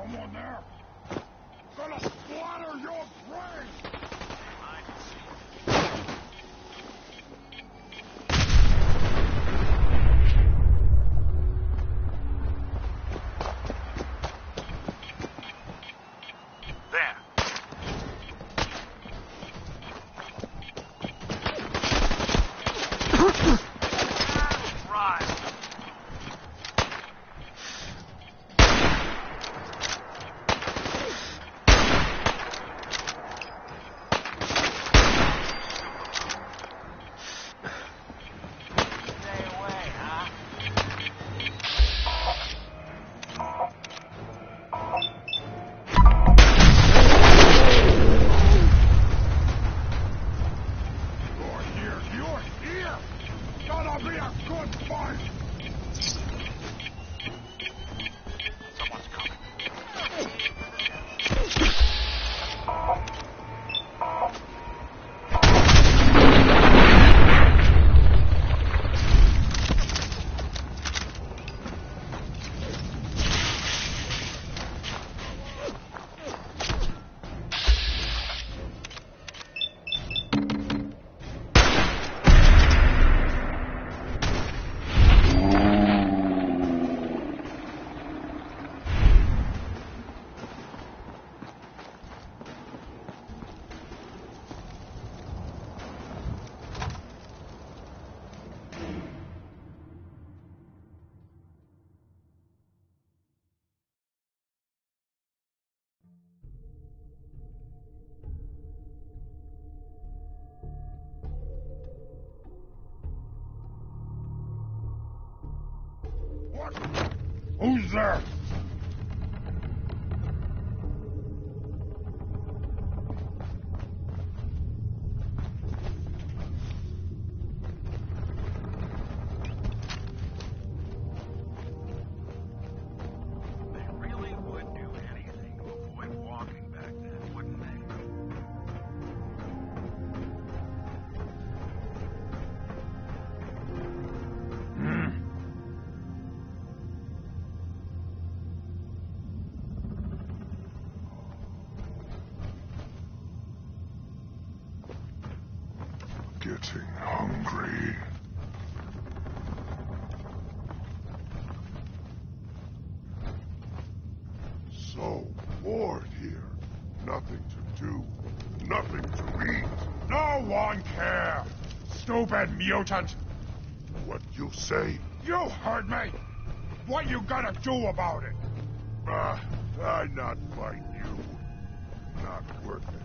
Someone there? Gonna splatter your brain! What? Who's there? They really would do anything to avoid walking back then, wouldn't they? Getting hungry. So bored here. Nothing to do. Nothing to eat. No one care. Stupid mutant. What you say? You heard me. What you gonna do about it? I not fight you. Not worth it.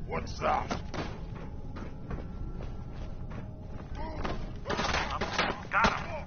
What's that? Got him.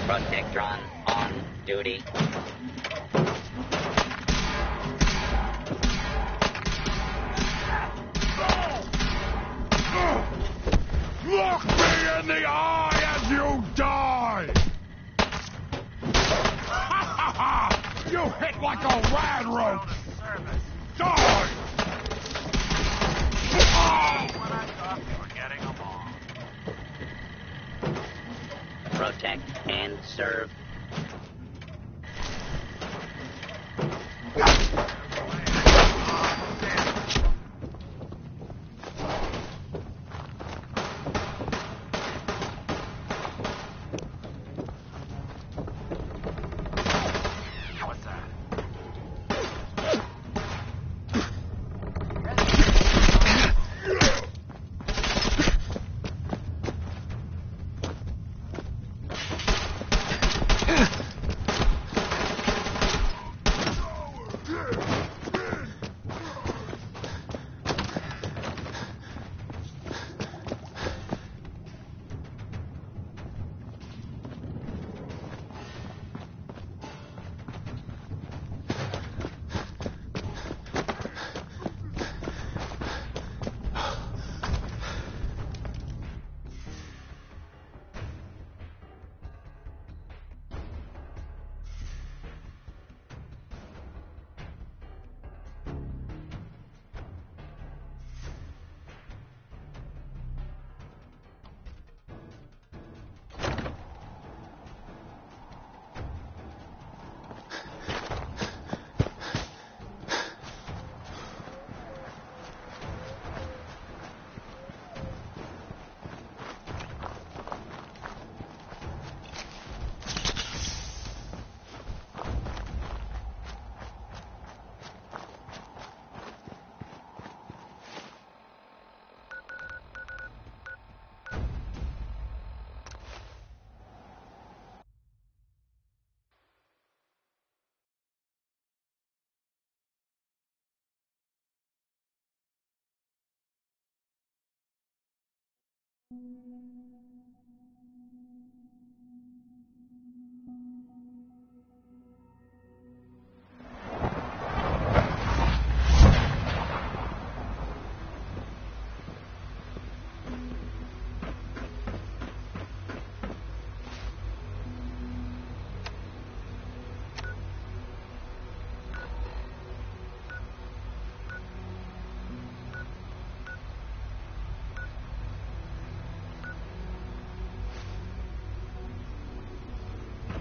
Protectron on duty. Look me in the eye as you die! You hit like a rad rope! Die! When I thought we were getting along. Protect and serve. What's that?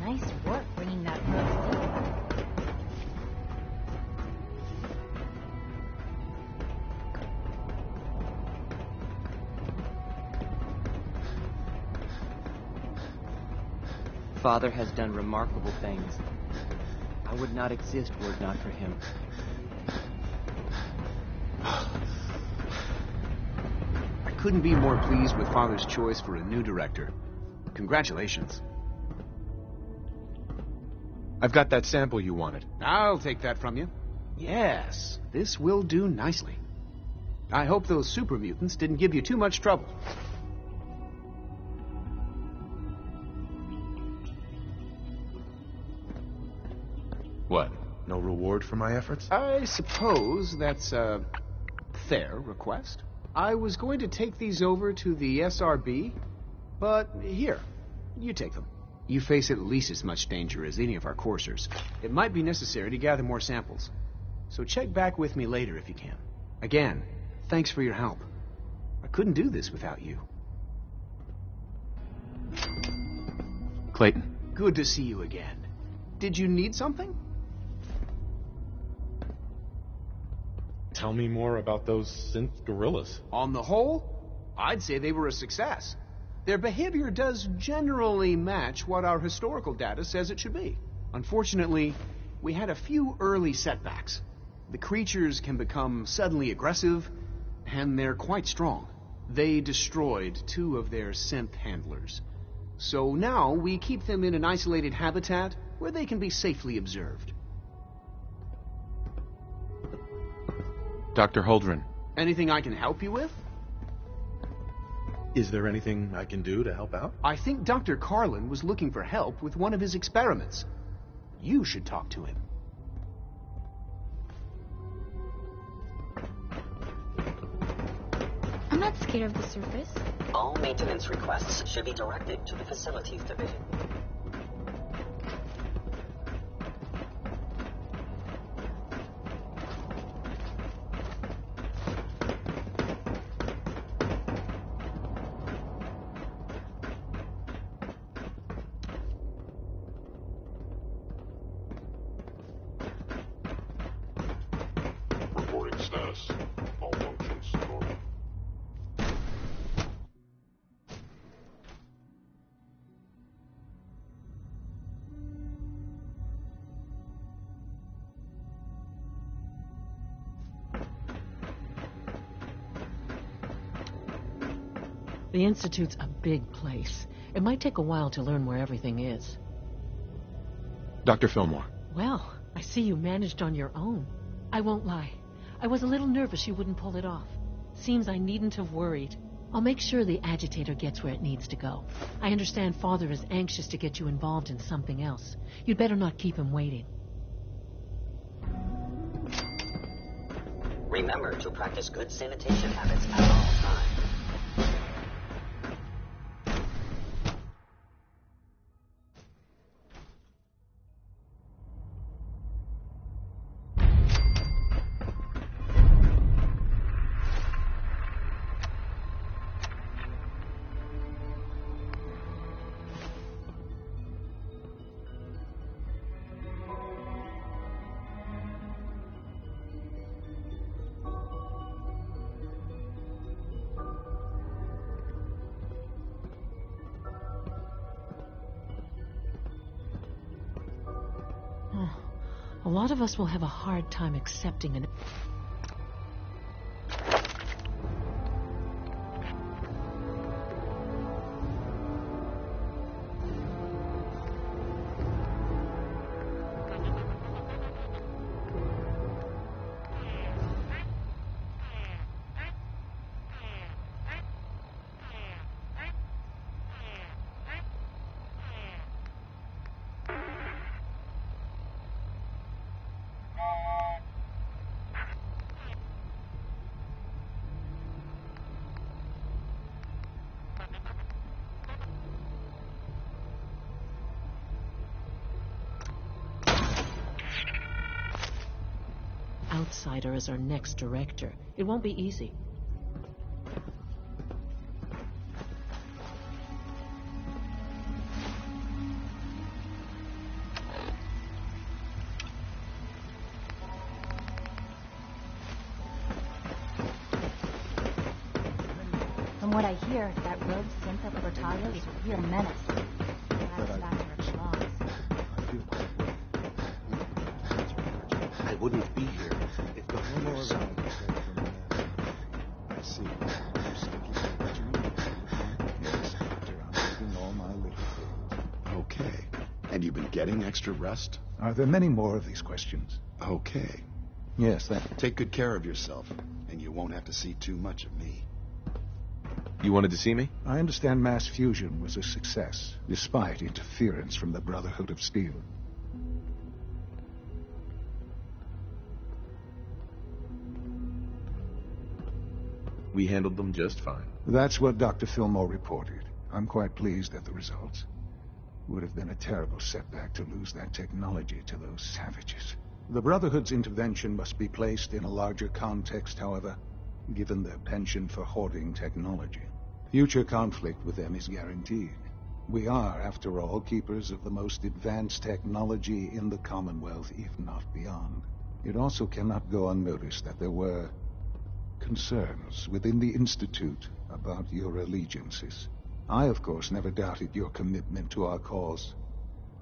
Nice work bringing that roast in. Father has done remarkable things. I would not exist were it not for him. I couldn't be more pleased with Father's choice for a new director. Congratulations. I've got that sample you wanted. I'll take that from you. Yes, this will do nicely. I hope those super mutants didn't give you too much trouble. What? No reward for my efforts? I suppose that's a fair request. I was going to take these over to the SRB, but here, you take them. You face at least as much danger as any of our coursers. It might be necessary to gather more samples. So check back with me later if you can. Again, thanks for your help. I couldn't do this without you. Clayton. Good to see you again. Did you need something? Tell me more about those synth gorillas. On the whole, I'd say they were a success. Their behavior does generally match what our historical data says it should be. Unfortunately, we had a few early setbacks. The creatures can become suddenly aggressive, and they're quite strong. They destroyed 2 of their synth handlers. So now we keep them in an isolated habitat where they can be safely observed. Dr. Holdren. Anything I can help you with? Is there anything I can do to help out? I think Dr. Carlin was looking for help with one of his experiments. You should talk to him. I'm not scared of the surface. All maintenance requests should be directed to the Facilities Division. Reporting status. All functions normal. The Institute's a big place. It might take a while to learn where everything is. Dr. Fillmore. Well, I see you managed on your own. I won't lie. I was a little nervous you wouldn't pull it off. Seems I needn't have worried. I'll make sure the agitator gets where it needs to go. I understand Father is anxious to get you involved in something else. You'd better not keep him waiting. Remember to practice good sanitation habits at all times. A lot of us will have a hard time accepting an... Outsider as our next director. It won't be easy. From what I hear, that rogue synth at Portago is a real menace. Glad back where it belongs. I wouldn't be here if the Homo arrived. I see. You're sticking to what you need. Yes, Doctor, I'm taking all my little things. Okay. And you've been getting extra rest? Are there many more of these questions? Okay. Yes, Take good care of yourself, and you won't have to see too much of me. You wanted to see me? I understand mass fusion was a success, despite interference from the Brotherhood of Steel. We handled them just fine. That's what Dr. Fillmore reported. I'm quite pleased at the results. Would have been a terrible setback to lose that technology to those savages. The Brotherhood's intervention must be placed in a larger context, however, given their penchant for hoarding technology. Future conflict with them is guaranteed. We are, after all, keepers of the most advanced technology in the Commonwealth, if not beyond. It also cannot go unnoticed that there were concerns within the Institute about your allegiances. I, of course, never doubted your commitment to our cause.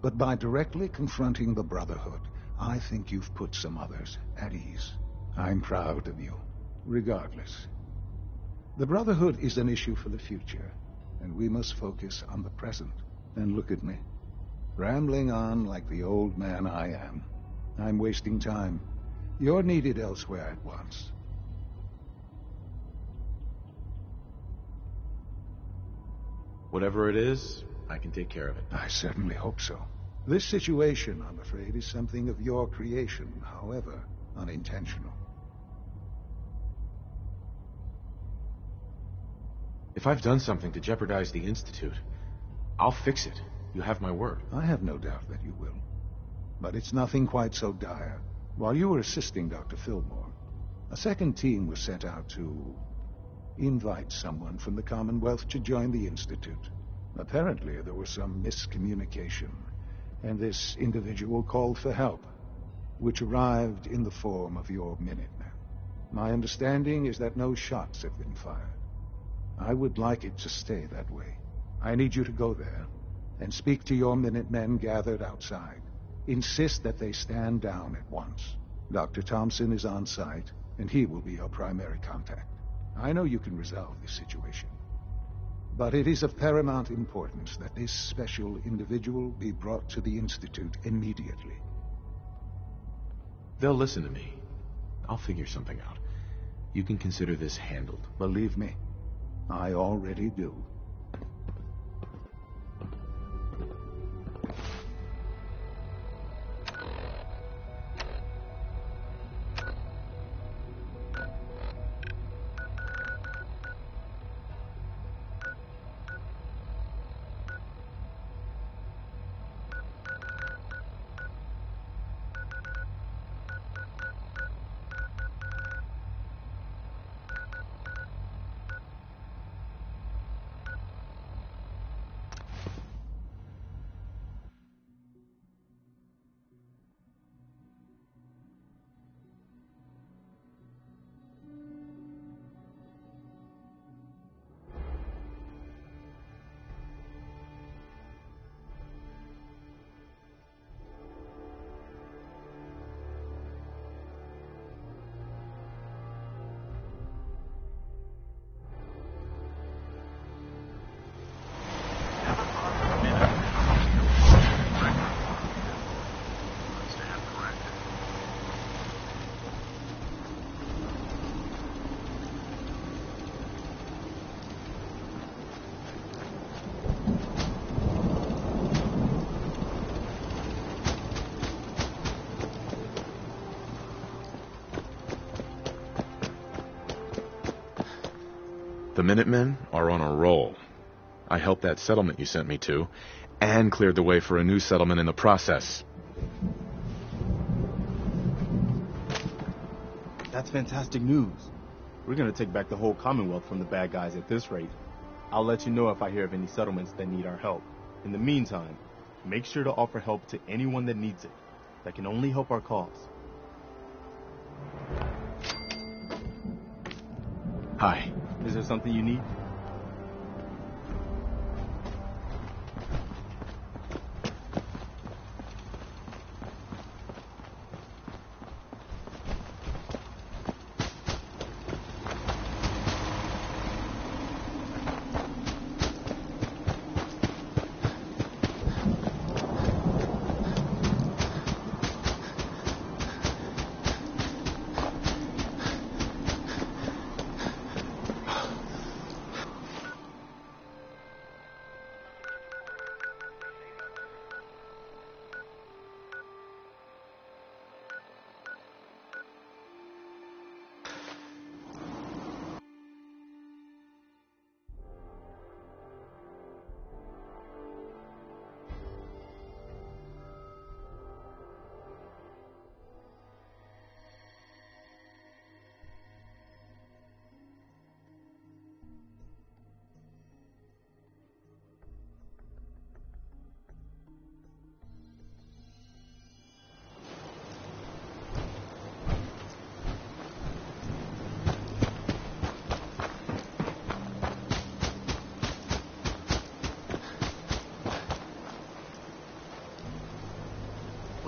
But by directly confronting the Brotherhood, I think you've put some others at ease. I'm proud of you, regardless. The Brotherhood is an issue for the future, and we must focus on the present. And look at me, rambling on like the old man I am. I'm wasting time. You're needed elsewhere at once. Whatever it is, I can take care of it. I certainly hope so. This situation, I'm afraid, is something of your creation, however unintentional. If I've done something to jeopardize the Institute, I'll fix it. You have my word. I have no doubt that you will. But it's nothing quite so dire. While you were assisting Dr. Fillmore, a second team was sent out to invite someone from the Commonwealth to join the Institute. Apparently, there was some miscommunication, and this individual called for help, which arrived in the form of your Minutemen. My understanding is that no shots have been fired. I would like it to stay that way. I need you to go there and speak to your Minutemen gathered outside. Insist that they stand down at once. Dr. Thompson is on site, and he will be your primary contact. I know you can resolve this situation, but it is of paramount importance that this special individual be brought to the Institute immediately. They'll listen to me. I'll figure something out. You can consider this handled. Believe me, I already do. The Minutemen are on a roll. I helped that settlement you sent me to, and cleared the way for a new settlement in the process. That's fantastic news. We're gonna take back the whole Commonwealth from the bad guys at this rate. I'll let you know if I hear of any settlements that need our help. In the meantime, make sure to offer help to anyone that needs it. That can only help our cause. Hi. Is there something you need?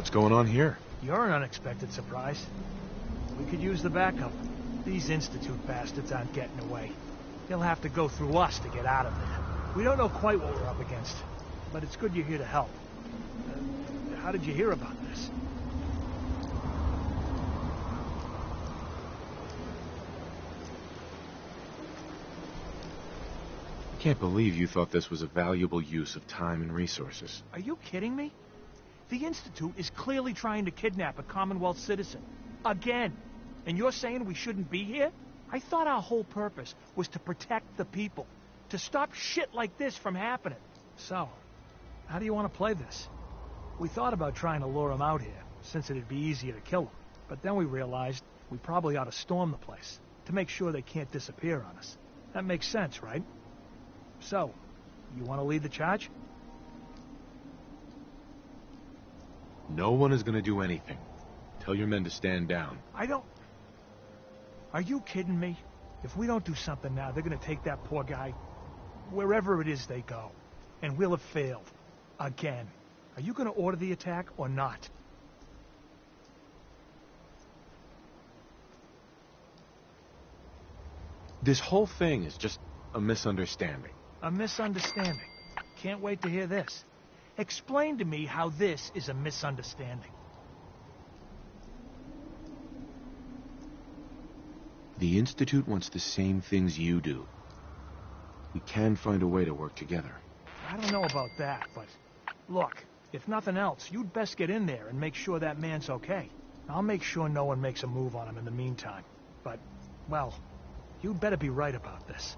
What's going on here? You're an unexpected surprise. We could use the backup. These Institute bastards aren't getting away. They'll have to go through us to get out of it. We don't know quite what we're up against, but it's good you're here to help. How did you hear about this? can't believe you thought this was a valuable use of time and resources. Are you kidding me? The Institute is clearly trying to kidnap a Commonwealth citizen. Again. And you're saying we shouldn't be here? I thought our whole purpose was to protect the people. To stop shit like this from happening. So, how do you want to play this? We thought about trying to lure him out here, since it'd be easier to kill him. But then we realized we probably ought to storm the place, to make sure they can't disappear on us. That makes sense, right? So, you want to lead the charge? No one is going to do anything. Tell your men to stand down. Are you kidding me? If we don't do something now, they're going to take that poor guy wherever it is they go. And we'll have failed. Again. Are you going to order the attack or not? This whole thing is just a misunderstanding. A misunderstanding. Can't wait to hear this. Explain to me how this is a misunderstanding. The Institute wants the same things you do. We can find a way to work together. I don't know about that, but... Look, if nothing else, you'd best get in there and make sure that man's okay. I'll make sure no one makes a move on him in the meantime. But, well, you'd better be right about this.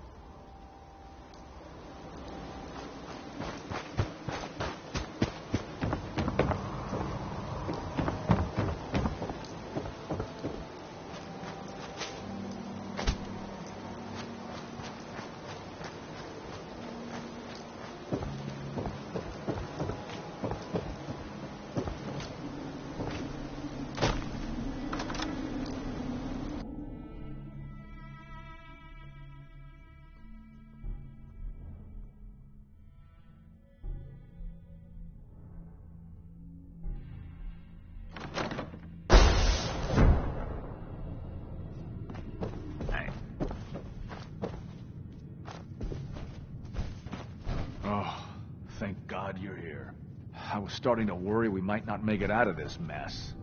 Thank God you're here. I was starting to worry we might not make it out of this mess.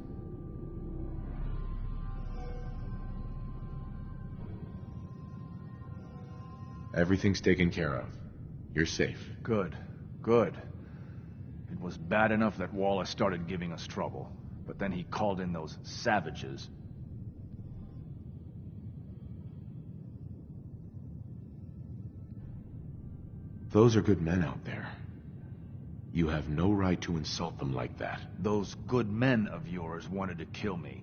Everything's taken care of. You're safe. Good. Good. It was bad enough that Wallace started giving us trouble, but then he called in those savages. Those are good men out there. You have no right to insult them like that. Those good men of yours wanted to kill me.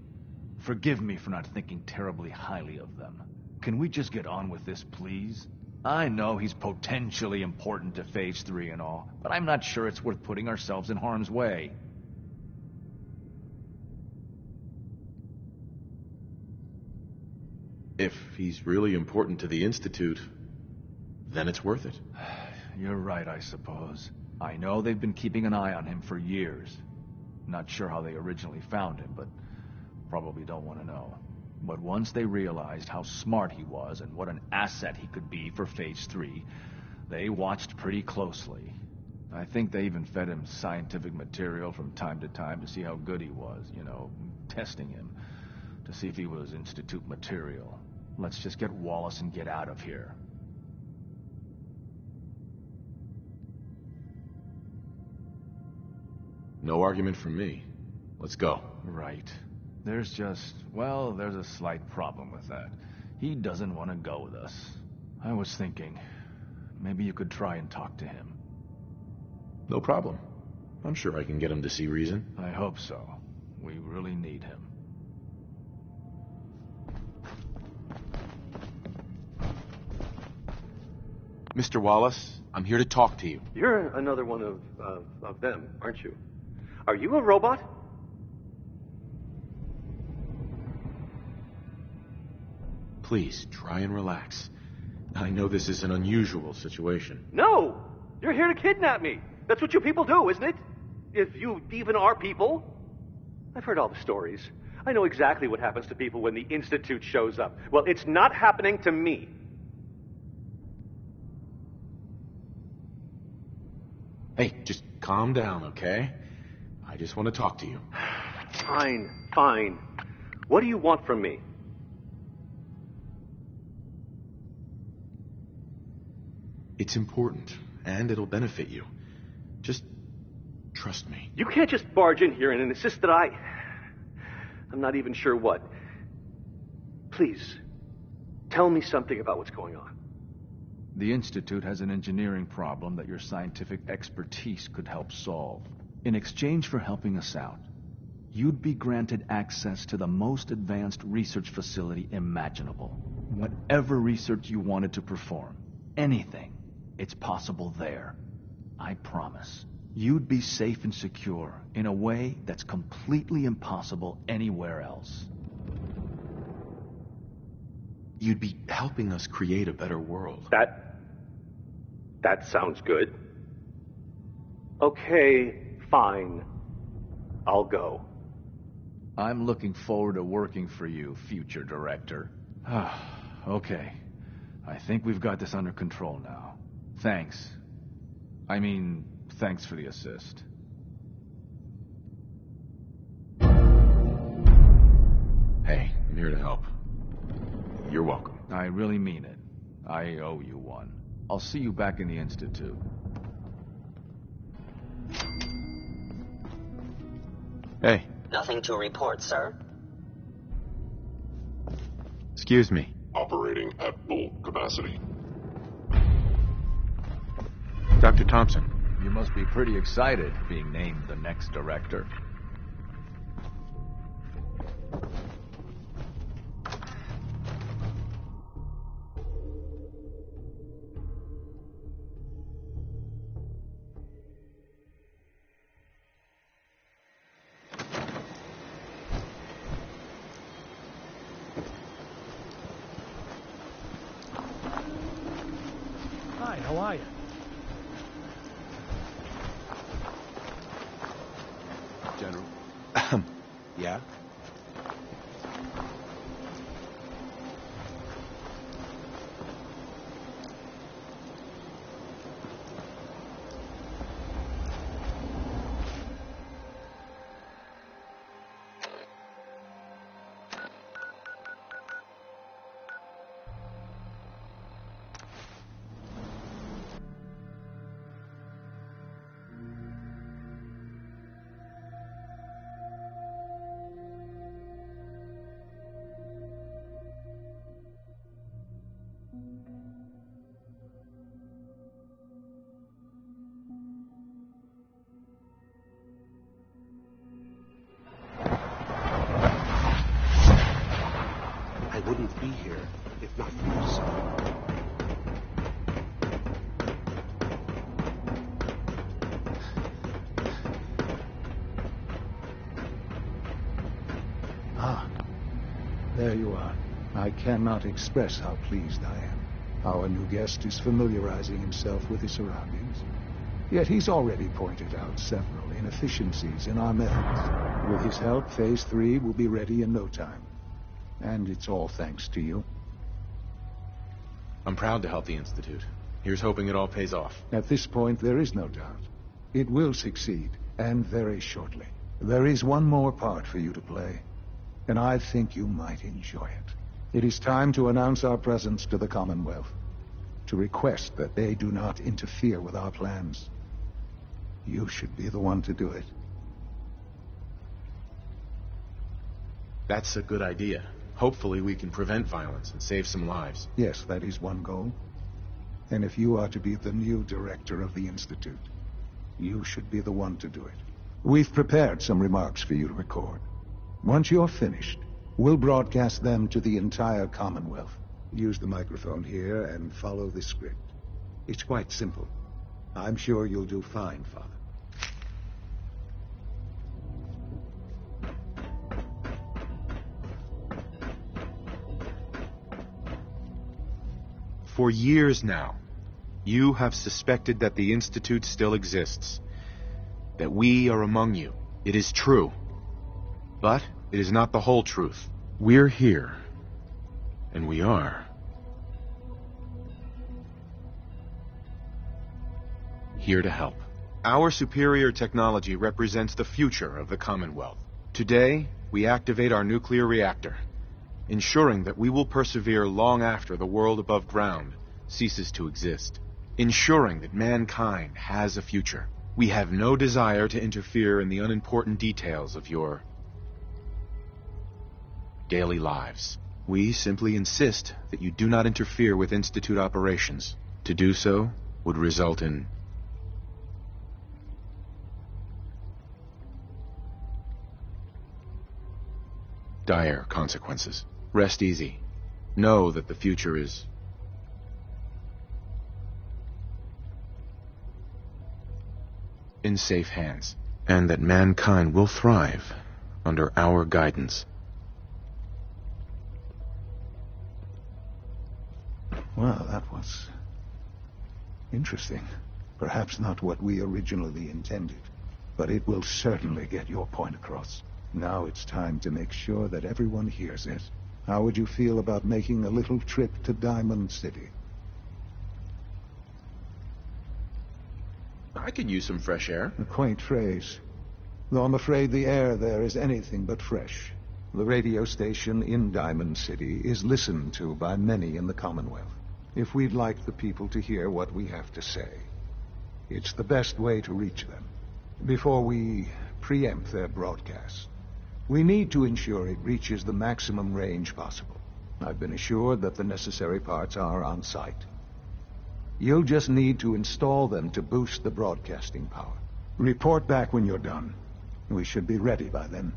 Forgive me for not thinking terribly highly of them. Can we just get on with this, please? I know he's potentially important to Phase 3 and all, but I'm not sure it's worth putting ourselves in harm's way. If he's really important to the Institute, then it's worth it. You're right, I suppose. I know they've been keeping an eye on him for years. Not sure how they originally found him, but probably don't want to know. But once they realized how smart he was and what an asset he could be for Phase 3, they watched pretty closely. I think they even fed him scientific material from time to time to see how good he was, you know, testing him, to see if he was Institute material. Let's just get Wallace and get out of here. No argument from me. Let's go. Right. There's just, well, there's a slight problem with that. He doesn't want to go with us. I was thinking, maybe you could try and talk to him. No problem. I'm sure I can get him to see reason. I hope so. We really need him. Mr. Wallace, I'm here to talk to you. You're another one of them, aren't you? Are you a robot? Please, try and relax. I know this is an unusual situation. No! You're here to kidnap me! That's what you people do, isn't it? If you even are people. I've heard all the stories. I know exactly what happens to people when the Institute shows up. Well, it's not happening to me. Hey, just calm down, okay? I just want to talk to you. Fine, fine. What do you want from me? It's important, and it'll benefit you. Just trust me. You can't just barge in here and insist that I'm not even sure what. Please, tell me something about what's going on. The Institute has an engineering problem that your scientific expertise could help solve. In exchange for helping us out, you'd be granted access to the most advanced research facility imaginable. Whatever research you wanted to perform, anything, it's possible there. I promise. You'd be safe and secure in a way that's completely impossible anywhere else. You'd be helping us create a better world. That sounds good. Okay, fine. I'll go. I'm looking forward to working for you, future director. Okay. I think we've got this under control now. Thanks. Thanks for the assist. Hey, I'm here to help. You're welcome. I really mean it. I owe you one. I'll see you back in the Institute. Hey. Nothing to report, sir. Excuse me. Operating at full capacity. Dr. Thompson. You must be pretty excited being named the next director. Hi, how are you? General. Yeah? I wouldn't be here if not for you, sir. There you are. I cannot express how pleased I am. Our new guest is familiarizing himself with his surroundings. Yet he's already pointed out several inefficiencies in our methods. With his help, Phase 3 will be ready in no time. And it's all thanks to you. I'm proud to help the Institute. Here's hoping it all pays off. At this point, there is no doubt. It will succeed, and very shortly. There is one more part for you to play, and I think you might enjoy it. It is time to announce our presence to the Commonwealth, to request that they do not interfere with our plans. You should be the one to do it. That's a good idea. Hopefully we can prevent violence and save some lives. Yes, that is one goal. And if you are to be the new director of the Institute, you should be the one to do it. We've prepared some remarks for you to record. Once you're finished, we'll broadcast them to the entire Commonwealth. Use the microphone here and follow the script. It's quite simple. I'm sure you'll do fine, Father. For years now, you have suspected that the Institute still exists, that we are among you. It is true. But it is not the whole truth. We're here, and we are here to help. Our superior technology represents the future of the Commonwealth. Today, we activate our nuclear reactor, ensuring that we will persevere long after the world above ground ceases to exist. ensuring that mankind has a future. We have no desire to interfere in the unimportant details of your daily lives. We simply insist that you do not interfere with Institute operations. To do so would result in dire consequences. Rest easy. Know that the future is in safe hands, and that mankind will thrive under our guidance. Well, that was interesting. Perhaps not what we originally intended, but it will certainly get your point across. Now it's time to make sure that everyone hears it. How would you feel about making a little trip to Diamond City? I could use some fresh air. A quaint phrase, though I'm afraid the air there is anything but fresh. The radio station in Diamond City is listened to by many in the Commonwealth. If we'd like the people to hear what we have to say, it's the best way to reach them. Before we preempt their broadcast, we need to ensure it reaches the maximum range possible. I've been assured that the necessary parts are on site. You'll just need to install them to boost the broadcasting power. Report back when you're done. We should be ready by then.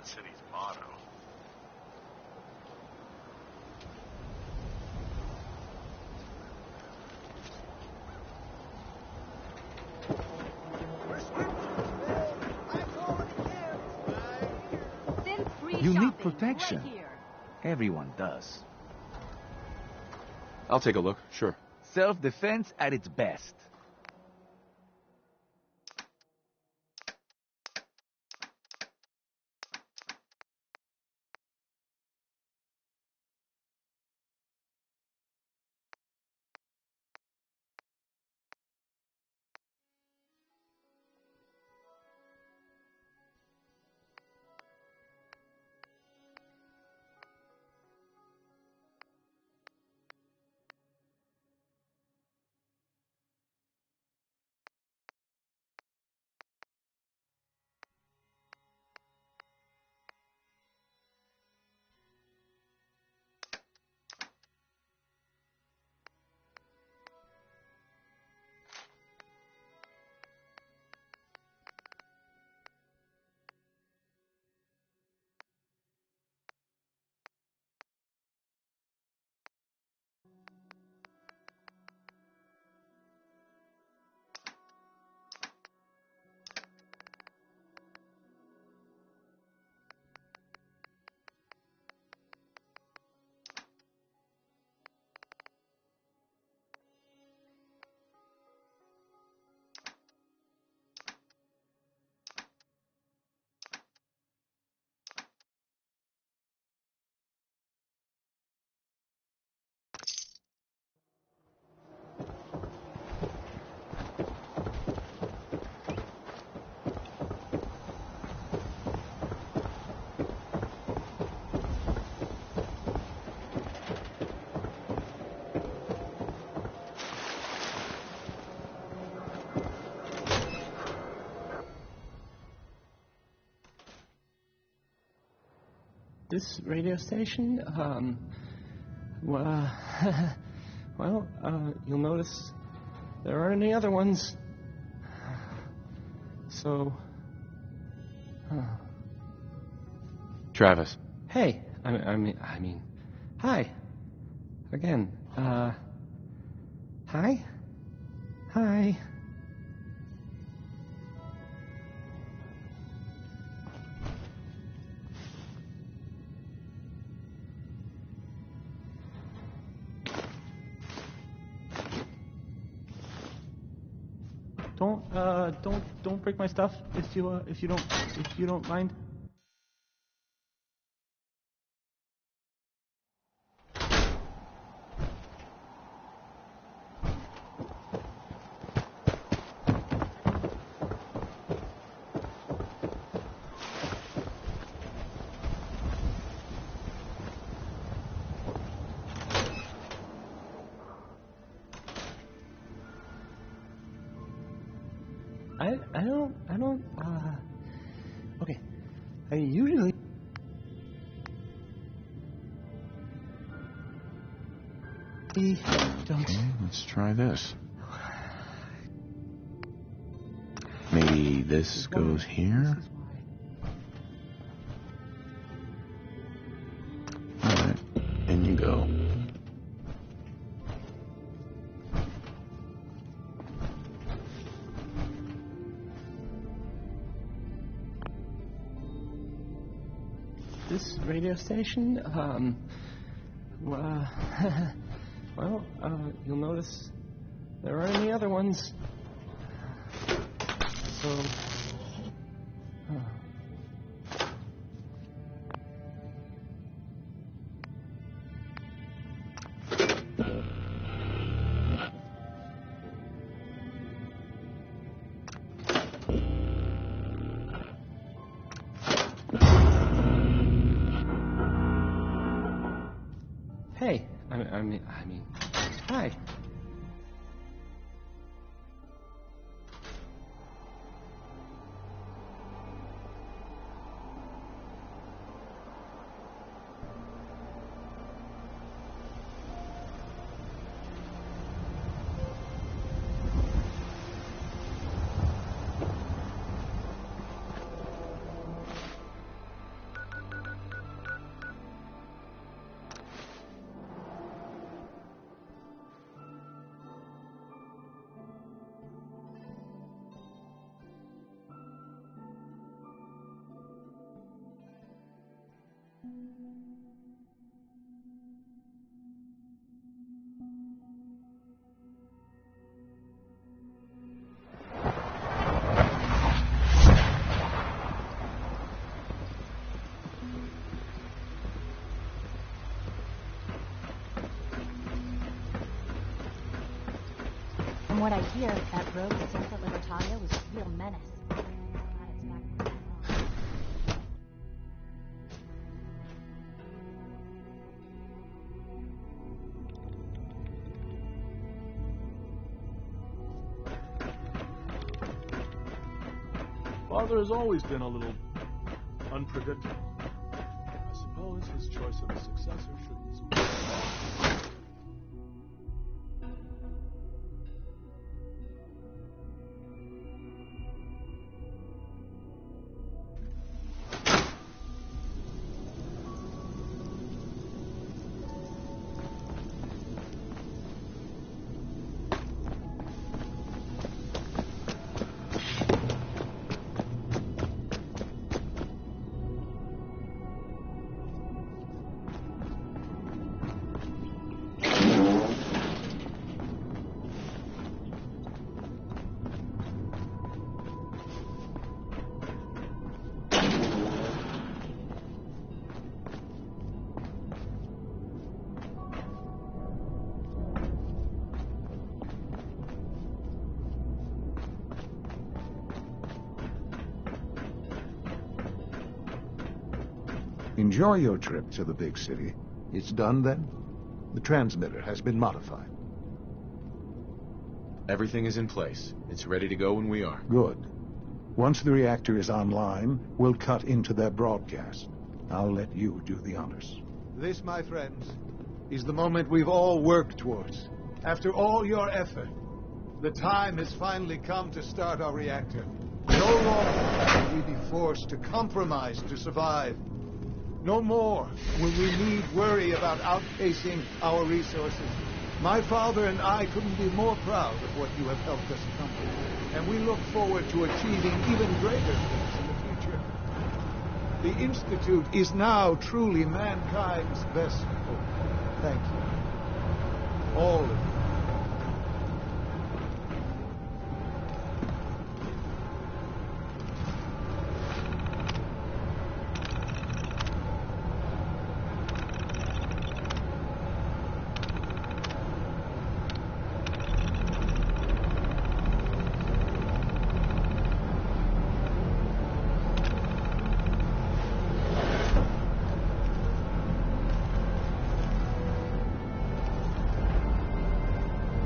City's motto. You need protection. Everyone does. I'll take a look, sure. Self-defense at its best. This radio station, well, you'll notice there aren't any other ones. So, Travis. Hey, I mean, Hi. Again. Hi? Hi. Don't break my stuff if you don't mind. I don't, okay. I usually... don't... Okay, let's try this. Maybe this goes here? Alright, in you go. This radio station, well, you'll notice there aren't any other ones. So, hey, I mean, hi. From what I hear, that rogue Santa Libertalia was a real menace. Father has always been a little unpredictable. I suppose his choice of a successor shouldn't surprise. Enjoy your trip to the big city. It's done then? The transmitter has been modified. Everything is in place. It's ready to go when we are. Good. Once the reactor is online, we'll cut into their broadcast. I'll let you do the honors. This, my friends, is the moment we've all worked towards. After all your effort, the time has finally come to start our reactor. No longer will we be forced to compromise to survive. No more will we need worry about outpacing our resources. My father and I couldn't be more proud of what you have helped us accomplish, and we look forward to achieving even greater things in the future. The Institute is now truly mankind's best hope. Thank you. All of you.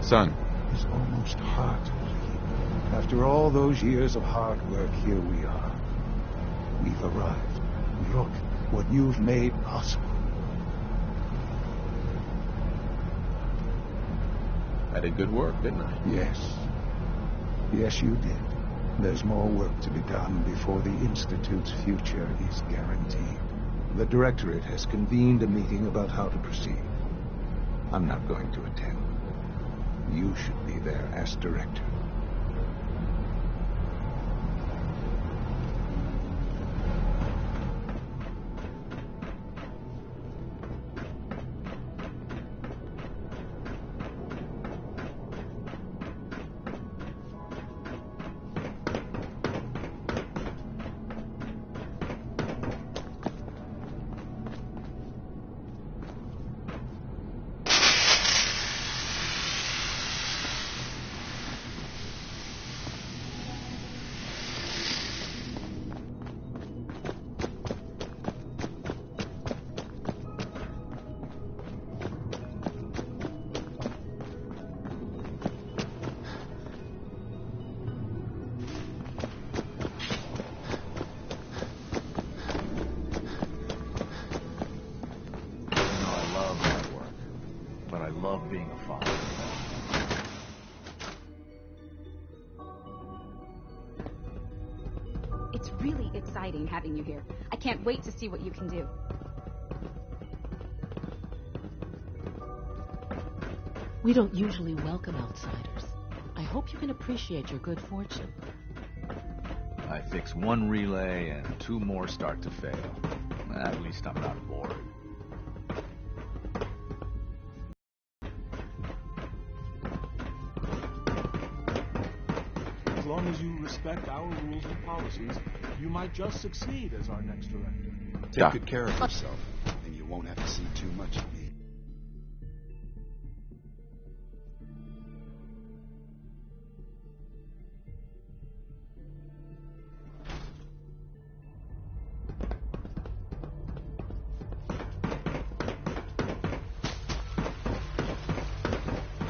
Son. It's almost hard to believe. After all those years of hard work, here we are. We've arrived. Look what you've made possible. I did good work, didn't I? Yes. Yes, you did. There's more work to be done before the Institute's future is guaranteed. The Directorate has convened a meeting about how to proceed. I'm not going to attend. You should be there as director. Being a father. It's really exciting having you here. I can't wait to see what you can do. We don't usually welcome outsiders. I hope you can appreciate your good fortune. I fix one relay and 2 more start to fail. At least I'm not bored. As long as you respect our rules and policies, you might just succeed as our next director. Take good care of yourself, and you won't have to see too much of me.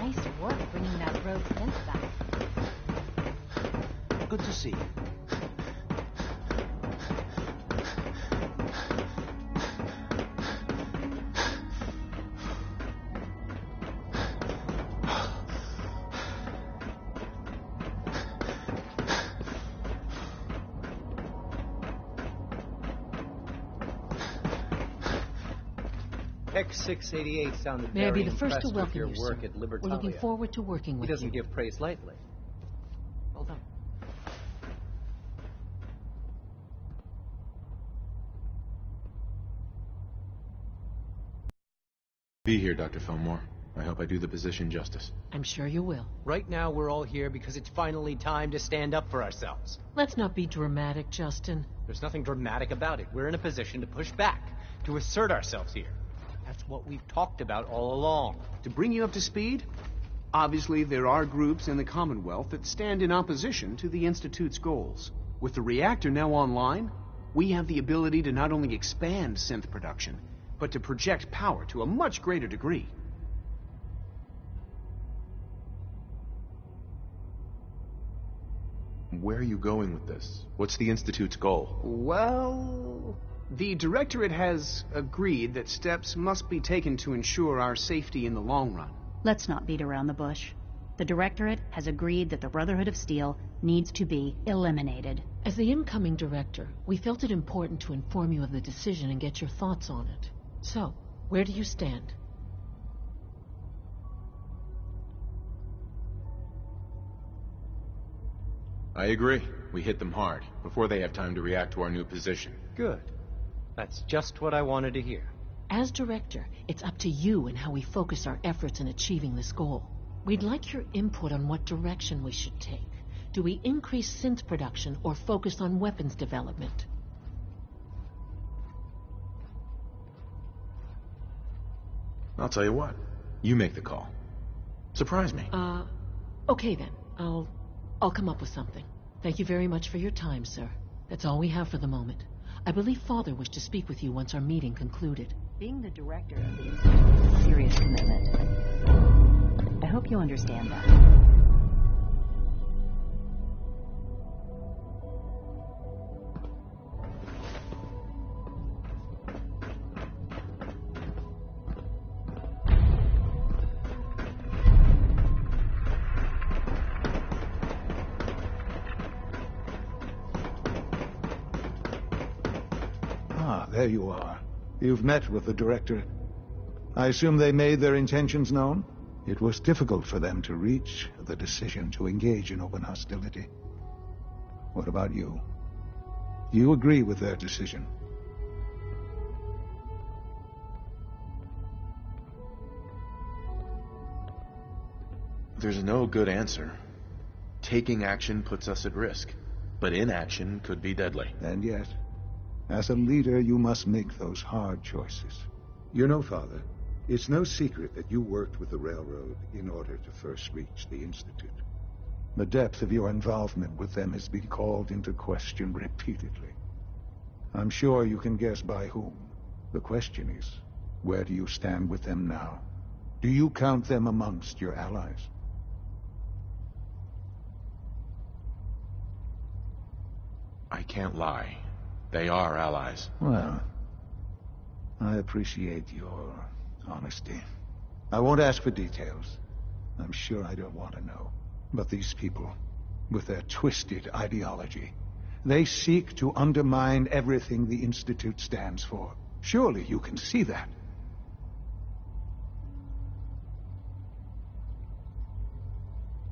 Nice work bringing that road synth back. Good to see you. X688 sounded May I very be the first to impressed with welcome your you, work sir. at Libertalia. We're looking forward to working with He doesn't you. give praise lightly. Hold on. Be here, Dr. Fillmore. I hope I do the position justice. I'm sure you will. Right now, we're all here because it's finally time to stand up for ourselves. Let's not be dramatic, Justin. There's nothing dramatic about it. We're in a position to push back, to assert ourselves here. That's what we've talked about all along. To bring you up to speed, obviously there are groups in the Commonwealth that stand in opposition to the Institute's goals. With the reactor now online, we have the ability to not only expand synth production, but to project power to a much greater degree. Where are you going with this? What's the Institute's goal? Well, the Directorate has agreed that steps must be taken to ensure our safety in the long run. Let's not beat around the bush. The Directorate has agreed that the Brotherhood of Steel needs to be eliminated. As the incoming director, we felt it important to inform you of the decision and get your thoughts on it. So, where do you stand? I agree. We hit them hard, before they have time to react to our new position. Good. That's just what I wanted to hear. As director, it's up to you and how we focus our efforts in achieving this goal. We'd like your input on what direction we should take. Do we increase synth production or focus on weapons development? I'll tell you what. You make the call. Surprise me. Okay then. I'll come up with something. Thank you very much for your time, sir. That's all we have for the moment. I believe Father wished to speak with you once our meeting concluded. Being the director of the Institute is a serious commitment. I hope you understand that. There you are. You've met with the Director. I assume they made their intentions known? It was difficult for them to reach the decision to engage in open hostility. What about you? Do you agree with their decision? There's no good answer. Taking action puts us at risk, but inaction could be deadly. And yet, as a leader, you must make those hard choices. You know, Father, it's no secret that you worked with the Railroad in order to first reach the Institute. The depth of your involvement with them has been called into question repeatedly. I'm sure you can guess by whom. The question is, where do you stand with them now? Do you count them amongst your allies? I can't lie. They are allies. Well, I appreciate your honesty. I won't ask for details. I'm sure I don't want to know. But these people, with their twisted ideology, they seek to undermine everything the Institute stands for. Surely you can see that.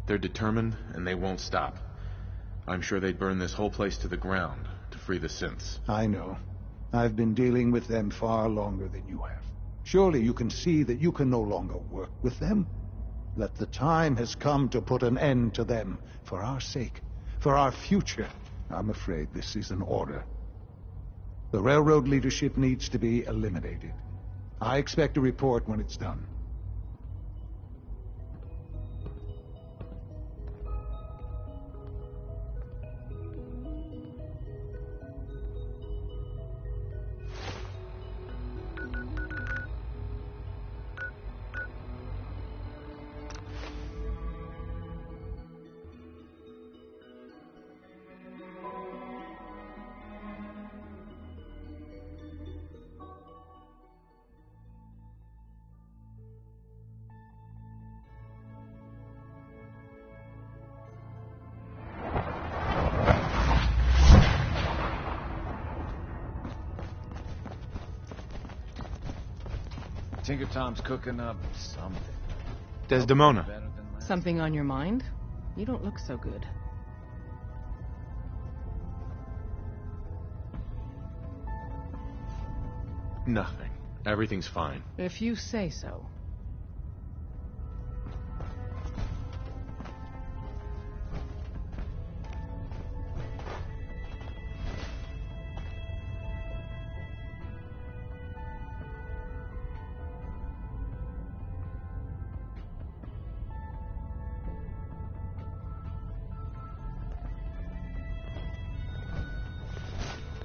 They're determined, and they won't stop. I'm sure they'd burn this whole place to the ground to free the synths. I know. I've been dealing with them far longer than you have. Surely you can see that you can no longer work with them. That the time has come to put an end to them, for our sake, for our future. I'm afraid this is an order. The Railroad leadership needs to be eliminated. I expect a report when it's done. Tinker Tom's cooking up something. Desdemona. Something on your mind? You don't look so good. Nothing. Everything's fine. If you say so.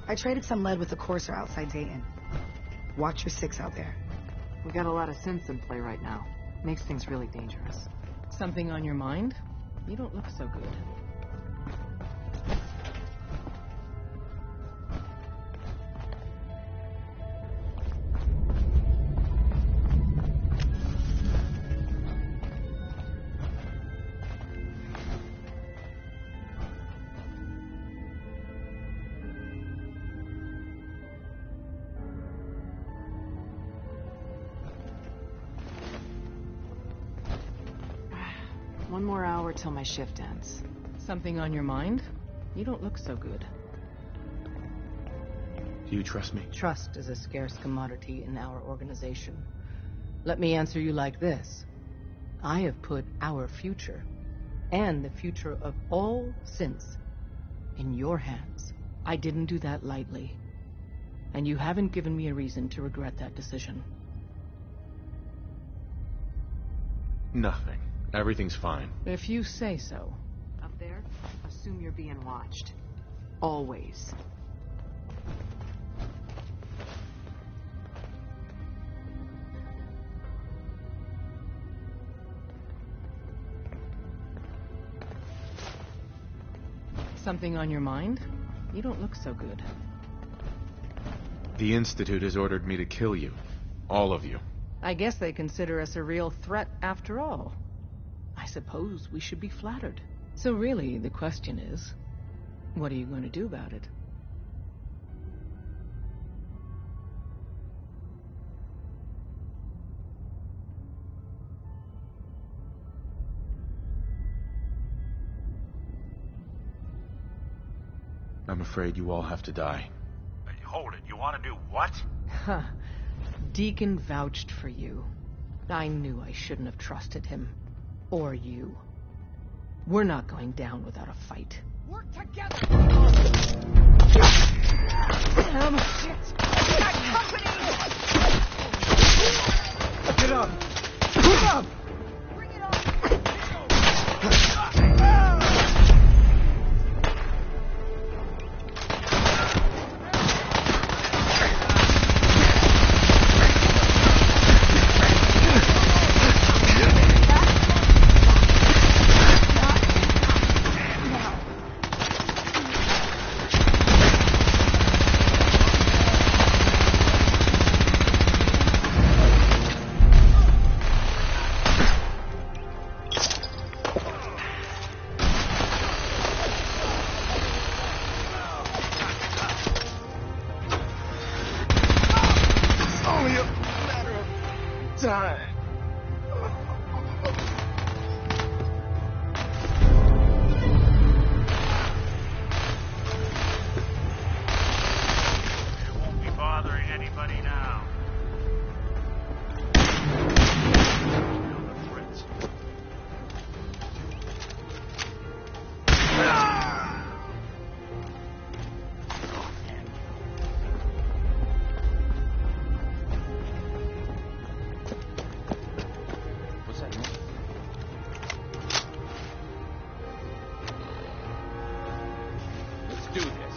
I traded some lead with the Courser outside Dayton. Watch your six out there. We got a lot of synths in play right now. Makes things really dangerous. Something on your mind? You don't look so good. One more hour till my shift ends. Something on your mind? You don't look so good. Do you trust me? Trust is a scarce commodity in our organization. Let me answer you like this. I have put our future, and the future of all synths, in your hands. I didn't do that lightly. And you haven't given me a reason to regret that decision. Nothing. Everything's fine. If you say so. Up there, assume you're being watched. Always. Something on your mind? You don't look so good. The Institute has ordered me to kill you. All of you. I guess they consider us a real threat after all. I suppose we should be flattered. So really, the question is, what are you going to do about it? I'm afraid you all have to die. Hold it. You want to do what? Huh. Deacon vouched for you. I knew I shouldn't have trusted him. Or you. We're not going down without a fight. Work together! Damn shit! Got company! Get up! Get up! Bring it on! Do this.